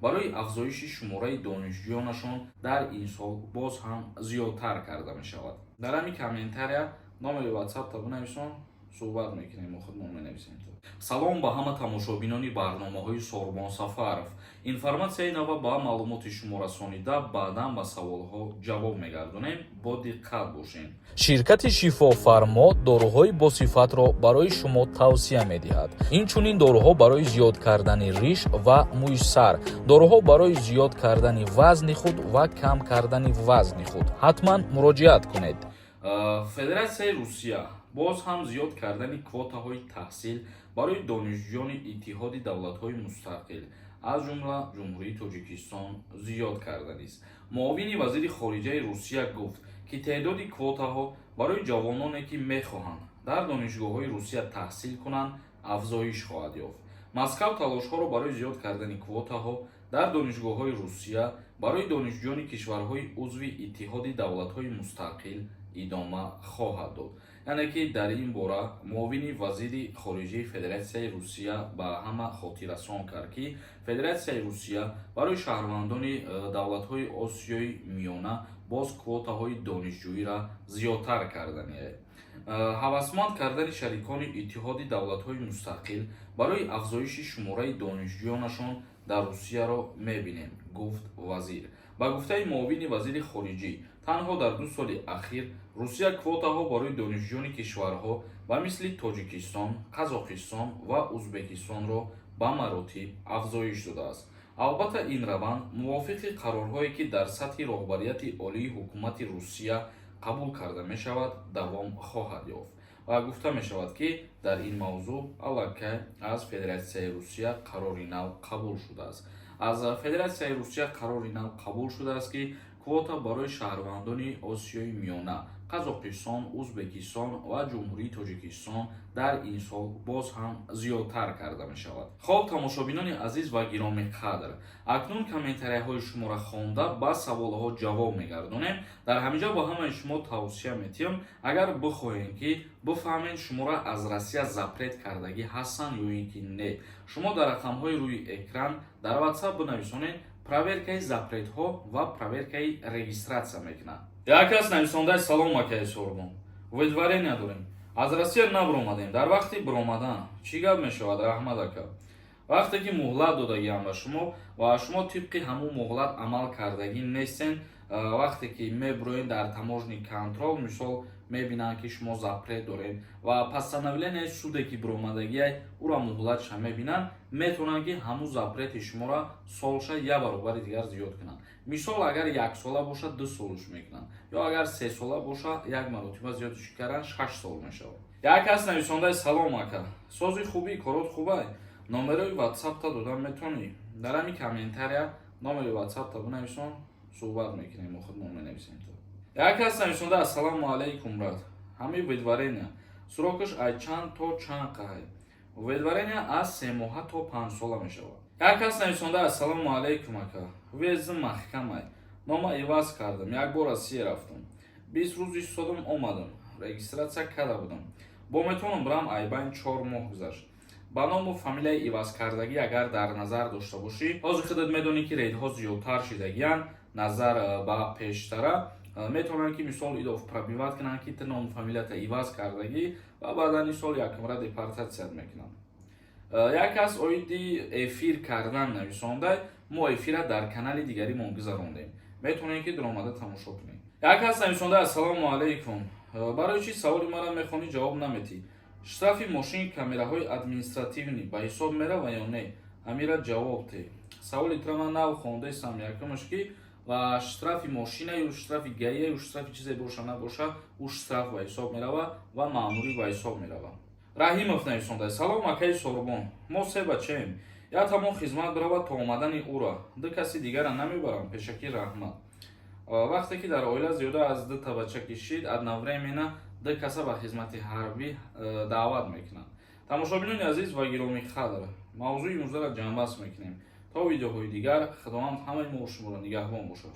барои афзоиши шумораи донишҷӯёнашон дар ин сол боз ҳам зиёдтар карда мешавад. Дар ҳамин комментария номери WhatsApp бинависон, суҳбат мекунем, мо худмон менависем. Салом ба ҳама тамошобинони барномаҳои Сорбон Сафаров. Информатсияи нава ба маълумоти шумо расонида баъдан ба саволҳо ҷавоб мегардонем. Бо диққат бошед. Ширкати Шифофармо доруҳои босифатро барои шумо тавсия медиҳад. Инчунин доруҳо барои зиёд кардани риш ва мӯи сар, доруҳо барои зиёд кардани вазни худ ва кам кардани вазни худ. Ҳатман муроҷиат кунед. Федератсияи Русия боз ҳам зиёд кардани квотаҳои таҳсил барои донишҷӯёни иттиҳоди давлатҳои мустақил аз ҷумла ҷумҳурии Тоҷикистон зиёд карданист. Муовини вазири хориҷаи Русия гуфт, ки теъдоди квотаҳо барои ҷавононе ки мехоҳанд дар донишгоҳҳои Русия таҳсил кунанд афзоиш хоҳад ёфт. Москав талошҳоро барои зиёд кардани квотаҳо дар донишгоҳҳои Русия барои донишҷӯёни кишварҳои узви иттиҳоди давлатҳои мустақил идома хоҳад дод. Яъне ки дар ин бора муовини вазири хориҷаи Федератсияи Русия ба ҳама хотиррасон кард, ки Федератсияи Русия барои шаҳрвандони давлатҳои Осиёи Миёна боз квотаҳои донишҷӯира зиёдтар карданияд. Ҳавасманд кардани шарикони иттиҳоди давлатҳои мустақил барои афзоиши шумораи донишҷӯёнашон дар Русияро мебинем, гуфт вазир. Ба гуфтаи муовини вазири хориҷӣ, танҳо дар 2 соли ахир Русия квотаҳо барои донишҷӯёни кишварҳо ба мисли Тоҷикистон, Қазоқистон ва Узбекистонро ба маротиб афзоиш додааст. Албатта ин раванд мувофиқи қарорҳое ки дар сатҳи роҳбарияти олии ҳукумати Русия қабул карда мешавад давом хоҳад ёфт. Ва гуфта мешавад, ки дар ин мавзӯъ аллакай аз Федератсияи Русия қарори нав қабул шудааст. Аз Федератсияи Русия қарори нав қабул шудааст, ки квота барои шаҳрвандони Осиёи Миёна, Қазоқистон, Узбекистон ва ҷумҳурии Тоҷикистон дар ин сол боз ҳам зиёдтар карда мешавад. Хоб, тамошобинони азиз ва гиромиқадр, акнун комментарияҳои шуморо хонда ба саволҳо ҷавоб мегардонем. Дар ҳаминҷо ба ҳамаи шумо тавсия метиҳам, агар бихоҳем ки бифаҳмем шуморо аз Россия запрет кардагӣ ҳастанд ё ин ки не, шумо дар рақамҳои рӯи экран дар WhatsApp бинависонед, проверкаи запретҳо ва проверкаи регистратсия мекунад. Як кас нависондаи салом акаи Сорбон. Уведварения дорем. Аз Россия набиромадем. Дар вақти биромадан чӣ гап мешавад, Раҳмат ака? Вақте ки муҳлат додагиам ба шумо ва шумо тибқи ҳамун муҳлат амал кардагӣ нестен, вақте ки мебироен дар таможни контрол, мисол мебинанд ки шумо запрет доред ва постановление суде ки биромадагиай ура муҳлатша мебинанд, метавонанд ки ҳамун запрети шуморо солша я баробари дигар зиёд кунанд. Мисол агар 1 сола бошад 2 солш мекунанд, ё агар 3 сола бошад як маротиба зиёдш кардан 6 сол мешавад. Як кас нависондаи салом ака. Сози хубӣ, корот хубай. Номерои WhatsApp додам метавонӣ. Дар ҳамин комментария номери WhatsApp бинависон, суҳбат мекунем, мо худмон менависем. Як кас нависонда ассалому алайкум брат. Ҳамин ведварения срокаш аз чанд то чанд қай? Ведварения аз 3 моҳа то 5 сола мешавад. Як кас нависонда ассалому алайкум ака. Вези маҳкамай. Нома иваз кардам, як бор Россия рафтам. 20 рӯз истодам, омадам. Регистратсия карда будам. Бо метавонам брам айбайн 4 моҳ гузашт. Ба ному фамилияи иваз кардагӣ агар дар назар дошта бошӣ, ҳозир худат медонӣ ки рейдҳо зиёдтар шидагиянд, назар ба пештара метавонанд ки мисол идов пробиват кунанд ки ному фамилията иваз кардагӣ ва баъдан сол якумра депортатсият мекунанд. Як кас оиди эфир кардан нависонда, мо эфира дар канали дигаримон гузарондем. Метавонем ки дуромада тамошо кунем. Як кас нависонда ассалому алайкум. Барои чӣ саволи маро мехонӣ ҷавоб наметӣ? Штрафи мошини камераҳои административӣ ба ҳисоб мерава ё не? Ҳамира ҷавоб те. Саволи тра ман нав хондаистам якумаш ки ва штрафи мошина ё штрафи гаия ё штрафи чизе боша набоша, у штраф ба ҳисоб мерава ва маъмурӣ ба ҳисоб мерава. Раҳимов нависонда салом акаи Сорбон. Мо се бачаем. Я тамом хизмат биравад то омадани ура. 2 каси дигара намебарам, пешакӣ раҳмат. Вақте ки дар оила зиёда аз 2 та бача кишид, одновременно 2 каса ба хизмати ҳарбӣ даъват мекунанд. Тамошобинони азиз ва гиромиқадр, мавзӯи имрӯзаро ҷамъбаст мекунем. То видеоҳои дигар, худованд ҳамаи мо шуморо нигаҳбон бошад.